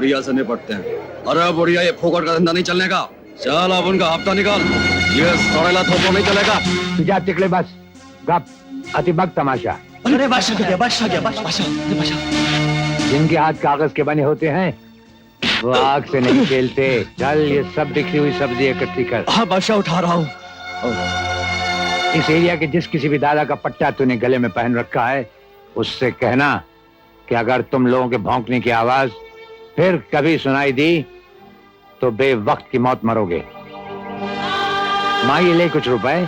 बुढ़िया से निपटते हैं। अरे बुढ़िया, ये फोकट का धंधा नहीं चलने का। चल अब उनका हफ्ता निकाल, ये सड़ेला थोपो नहीं चलेगा। तुझा तिकड़े बस गप अतिबक तमाशा। अरे बादशाह गया, बादशाह गया, बादशाह। जिनके हाथ कागज के बने होते हैं वो आग से नहीं खेलते। चल ये सब बिखरी हुई सब्जी इकट्ठी कर। हाँ बादशाह, उठा रहा हूँ। इस एरिया के जिस किसी भी दादा का पट्टा तूने गले में पहन रखा है उससे कहना कि अगर तुम लोगों के भौंकने की आवाज फिर कभी सुनाई दी तो बेवक्त की मौत मरोगे। मांगी ले कुछ रुपए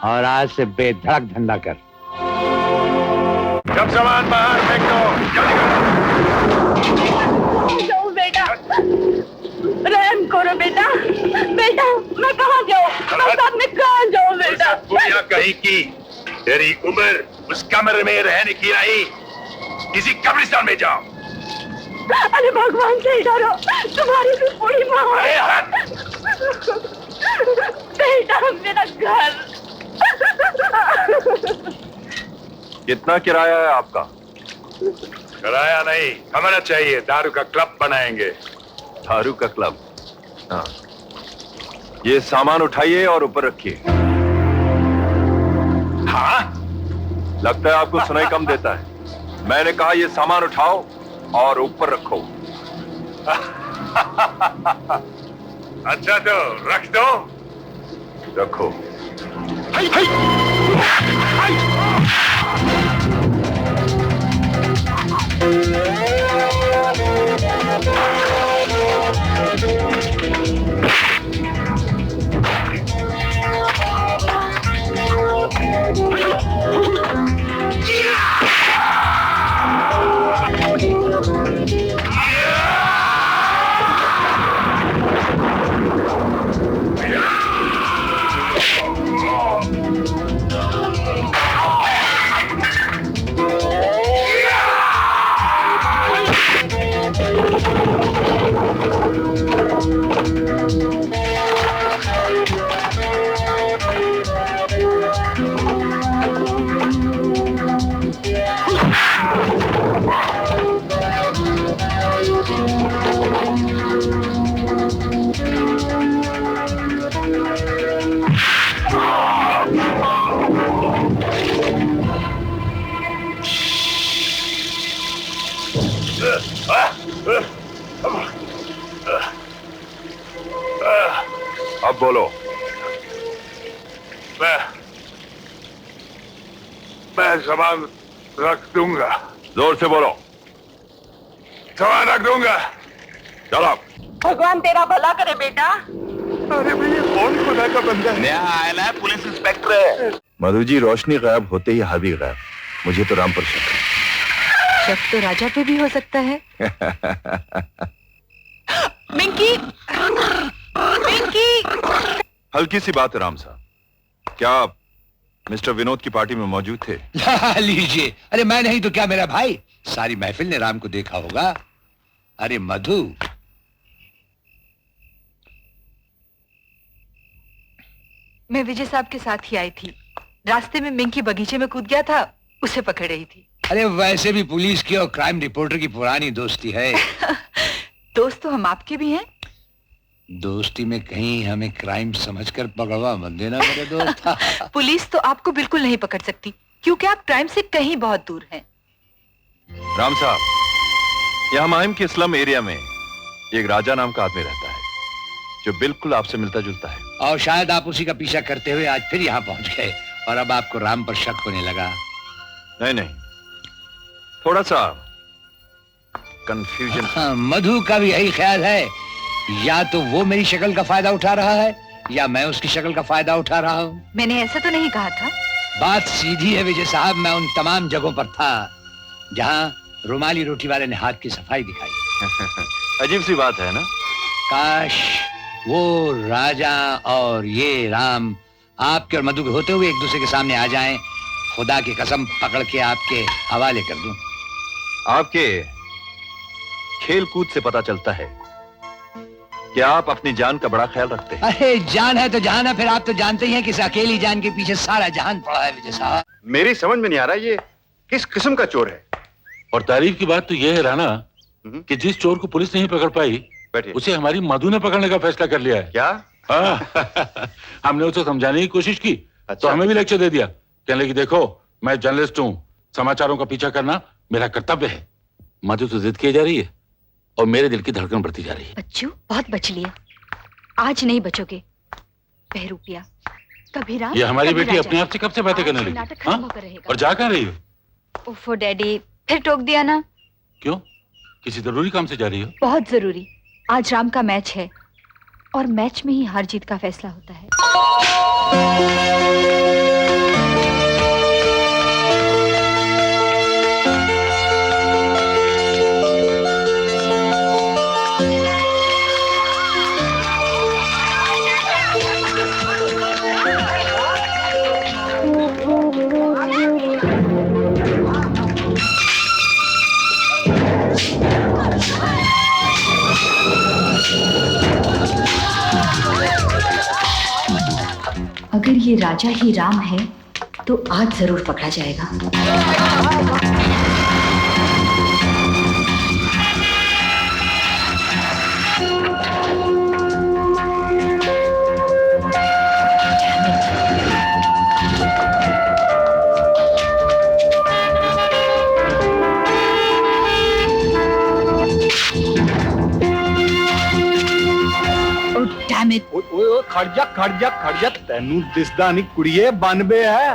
और आज से बेधड़क धंधा कर। सब सामान बाहर फेंक दो, जल्दी जाओ बेटा, रहम करो बेटा। बेटा मैं कहाँ जाऊँ, मैं साथ में कहाँ जाऊँ बेटा। बुढ़िया कहीं की, तेरी उम्र उस कमरे में रहने की नहीं, किसी कब्रिस्तान में जाओ। अरे भगवान से डरो, तुम्हारी भी बूढ़ी माँ है। बेटा मेरा घर। कितना किराया है आपका? किराया नहीं, कमरा चाहिए। दारू का क्लब बनाएंगे। दारू का क्लब? हाँ। ये सामान उठाइए और ऊपर रखिए। हाँ? लगता है आपको सुनाई कम देता है। मैंने कहा ये सामान उठाओ और ऊपर रखो। अच्छा तो रख दो। रखो। हाय, हाय, हाय। अब बोलो। मैं सामान रख दूंगा। जोर से बोलो। सामान रख दूंगा। चलो। भगवान तेरा भला करे बेटा। अरे भैया कौन खुदा का बंदा है? नया आया है, पुलिस इंस्पेक्टर है। मधु जी, रोशनी गायब होते ही हावी गायब। मुझे तो राम पर शक है। शक तो राजा पे भी हो सकता है। मिंकी, मिंकी। हल्की सी बात है राम साहब, क्या आप मिस्टर विनोद की पार्टी में मौजूद थे? लीजिए। अरे मैं नहीं तो क्या मेरा भाई? सारी महफिल ने राम को देखा होगा। अरे मधु, मैं विजय साहब के साथ ही आई थी। रास्ते में मिंकी बगीचे में कूद गया था, उसे पकड़ रही थी। अरे वैसे भी पुलिस की और क्राइम रिपोर्टर की पुरानी दोस्ती है। दोस्त तो हम आपके भी हैं। दोस्ती में कहीं हमें क्राइम समझकर पकड़वा मत देना मेरे दोस्त। पुलिस तो आपको बिल्कुल नहीं पकड़ सकती क्योंकि आप क्राइम से कहीं बहुत दूर हैं। राम साहब, यहाँ माहिम के स्लम एरिया में एक राजा नाम का आदमी रहता है जो बिल्कुल आपसे मिलता जुलता है। और शायद आप उसी का पीछा करते हुए आज फिर यहाँ पहुंच गए और अब आपको राम पर शक होने लगा। नहीं नहीं, थोड़ा सा कंफ्यूजन। हाँ, मधु का भी यही ख्याल है। या तो वो मेरी शक्ल का फायदा उठा रहा है या मैं उसकी शक्ल का फायदा उठा रहा हूँ। मैंने ऐसा तो नहीं कहा था। बात सीधी है विजय साहब, मैं उन तमाम जगहों पर था जहाँ रुमाली रोटी वाले ने हाथ की सफाई दिखाई। अजीब सी बात है ना। काश वो राजा और ये राम आपके और मधु के होते हुए एक दूसरे के सामने आ जाएं। खुदा की कसम पकड़ के आपके हवाले कर दूं। आपके खेल कूद से पता चलता है कि आप अपनी जान का बड़ा ख्याल रखते हैं। अरे जान है तो जान है, फिर आप तो जानते ही हैं कि इस अकेली जान के पीछे सारा जहान पड़ा है विजय साहब। मेरी समझ में नहीं आ रहा ये किस किस्म का चोर है। और तारीफ की बात तो यह है राणा कि जिस चोर को पुलिस नहीं पकड़ पाई बैठिए। उसे हमारी मधु ने पकड़ने का फैसला कर लिया है। क्या? हाँ। हमने उसे समझाने की कोशिश की अच्छा। तो हमें भी लेक्चर दे दिया। कहने लगी देखो मैं जर्नलिस्ट हूँ, समाचारों का पीछा करना मेरा कर्तव्य है। मधु तो जिद की जा रही है और मेरे दिल की धड़कन बढ़ती जा रही है। बच्चों बहुत बच लिए, आज नहीं बचोगे। बहरूपिया कभी राम ये हमारी कभी बेटी राजा। अपने आप से कब से बातें करने आज लगी? नाटक खत्म हाँ? होकर रहेगा। और जा कहाँ रही हो? ओफो डैडी, फिर टोक दिया ना। क्यों? किसी जरूरी काम से जा रही हो? बहुत जरूरी। आज राम का मैच है और मैच में ही हार जीत का फैसला होता है। अगर ये राजा ही राम है तो आज जरूर पकड़ा जाएगा। खड़ जा तेनू दिसदा नहीं कुड़िए 92 है।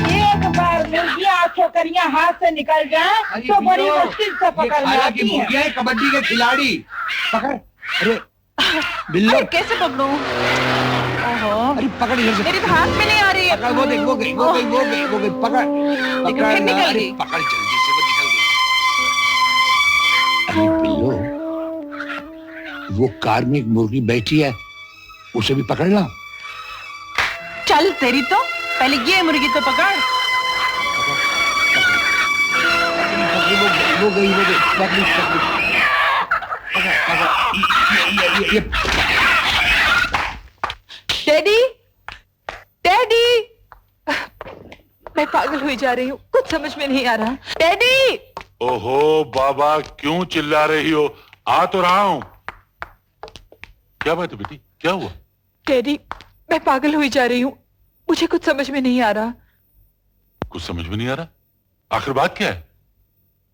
एक बार मुर्गियां छोकरियां हाथ से निकल जाए तो बड़ी मुश्किल से पकड़ में आती है। कबड्डी के खिलाड़ी पकड़। अरे बिल्लो अरे कैसे पकड़ूं? ओहो, अरे पकड़ इधर से। मेरे तो हाथ में नहीं आ रही है। पकड़, वो देख वो गई पकड़ लेकिन फिर निकल अरे गई। पकड़ जल्दी से, वो निकल गई। अरे बिल्लो वो कार्मिक मुर्गी बैठी है, उसे भी पकड़ ला। चल तेरी तो पहले ये मुर्गी तो पकड़। वो गई पकड़ी ये डैडी, डैडी, मैं पागल हुई जा रही हूँ, कुछ समझ में नहीं आ रहा। डैडी, ओहो बाबा क्यों चिल्ला रही हो? आ तो रहा हूं। क्या बात है बेटी, क्या हुआ? डैडी, मैं पागल हुई जा रही हूँ, मुझे कुछ समझ में नहीं आ रहा। कुछ समझ में नहीं आ रहा? आखिर बात क्या है?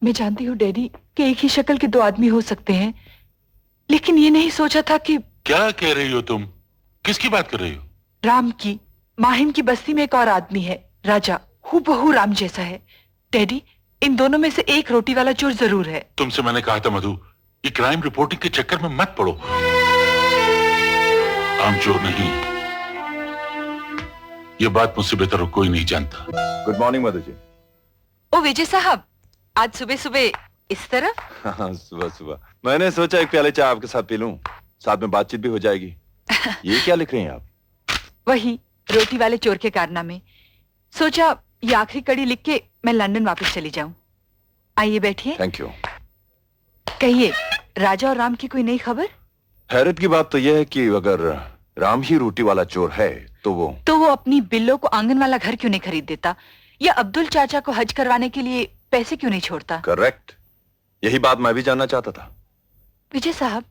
मैं जानती हूँ डैडी कि एक ही शक्ल के दो आदमी हो सकते हैं, लेकिन ये नहीं सोचा था कि क्या कह रही हो तुम? किसकी बात कर रही हो? राम की, माहिम की बस्ती में एक और आदमी है, राजा, हूबहू राम जैसा है। डैडी, इन दोनों में से एक रोटी वाला चोर जरूर है। तुमसे मैंने कहा था मधु, ये क्राइम रिपोर्टिंग के चक्कर में मत पड़ो। आम चोर नहीं, ये बात मुझसे बेहतर कोई नहीं जानता। Good morning Madhu ji. ओ विजय साहब, आज सुबह सुबह इस तरफ? हाँ सुबह सुबह मैंने सोचा एक प्याले चाय आपके साथ पी लूं, साथ में बातचीत भी हो जाएगी। ये क्या लिख रही हैं आप? वही रोटी वाले चोर के कारनामे। सोचा ये आखिरी कड़ी लिख के मैं लंदन वापस चली जाऊं। आइए बैठिए। Thank you. कहिए, राजा और राम की कोई नई खबर? हैरत की बात तो यह है कि अगर राम ही रोटी वाला चोर है तो वो अपनी बिल्लो को आंगन वाला घर क्यों नहीं खरीद देता, या अब्दुल चाचा को हज करवाने के लिए पैसे क्यों नहीं छोड़ता? करेक्ट, यही बात मैं भी जानना चाहता था। विजय साहब,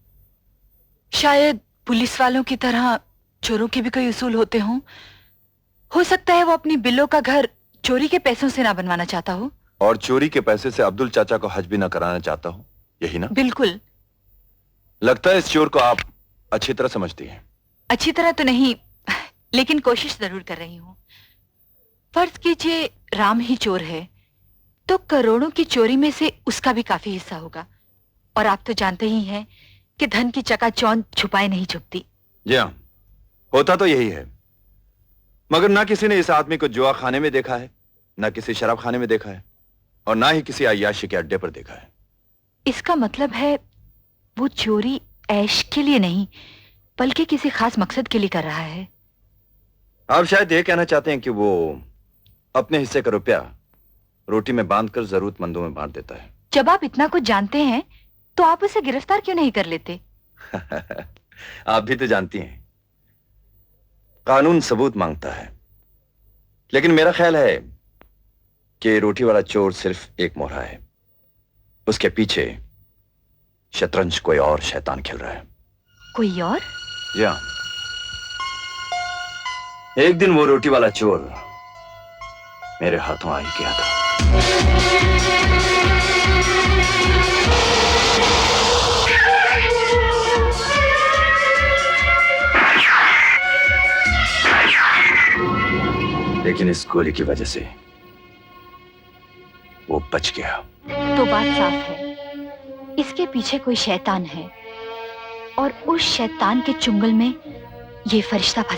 शायद पुलिस वालों की तरह चोरों के भी कोई उसूल होते हों। हो सकता है वो अपनी बिल्लो का घर चोरी के पैसों से ना बनवाना चाहता हो, और चोरी के पैसे से अब्दुल चाचा को हज भी ना कराना चाहता हूं, यही ना? बिल्कुल। लगता है इस चोर को आप अच्छी तरह समझती हैं। अच्छी तरह तो नहीं, लेकिन कोशिश जरूर कर रही हूँ। फर्ज कीजिए राम ही चोर है, तो करोड़ों की चोरी में से उसका भी काफी हिस्सा होगा। और आप तो जानते ही हैं कि धन की चकाचौंध छुपाए नहीं छुपती। जी हाँ, होता तो यही है, मगर ना किसी ने इस आदमी को जुआ खाने में देखा है, ना किसी शराब खाने में देखा है, और ना ही किसी अय्याशी के अड्डे पर देखा है। इसका मतलब है वो चोरी ऐश के लिए नहीं, बल्कि किसी खास मकसद के लिए कर रहा है। आप शायद ये कहना चाहते हैं कि वो अपने हिस्से का रुपया रोटी में बांधकर जरूरतमंदों में बांट देता है। जब आप इतना कुछ जानते हैं तो आप उसे गिरफ्तार क्यों नहीं कर लेते? आप भी तो जानती हैं, कानून सबूत मांगता है, लेकिन मेरा ख्याल है कि रोटी वाला चोर सिर्फ एक मोहरा है, उसके पीछे शतरंज कोई और शैतान खेल रहा है। कोई और? या एक दिन वो रोटी वाला चोर मेरे हाथों आ ही गया था। लेकिन इस गोली की वजह से वो बच गया। तो बात साफ है, इसके पीछे कोई शैतान है और उस शैतान के चुंगल में ये फरिश्ता फंसा।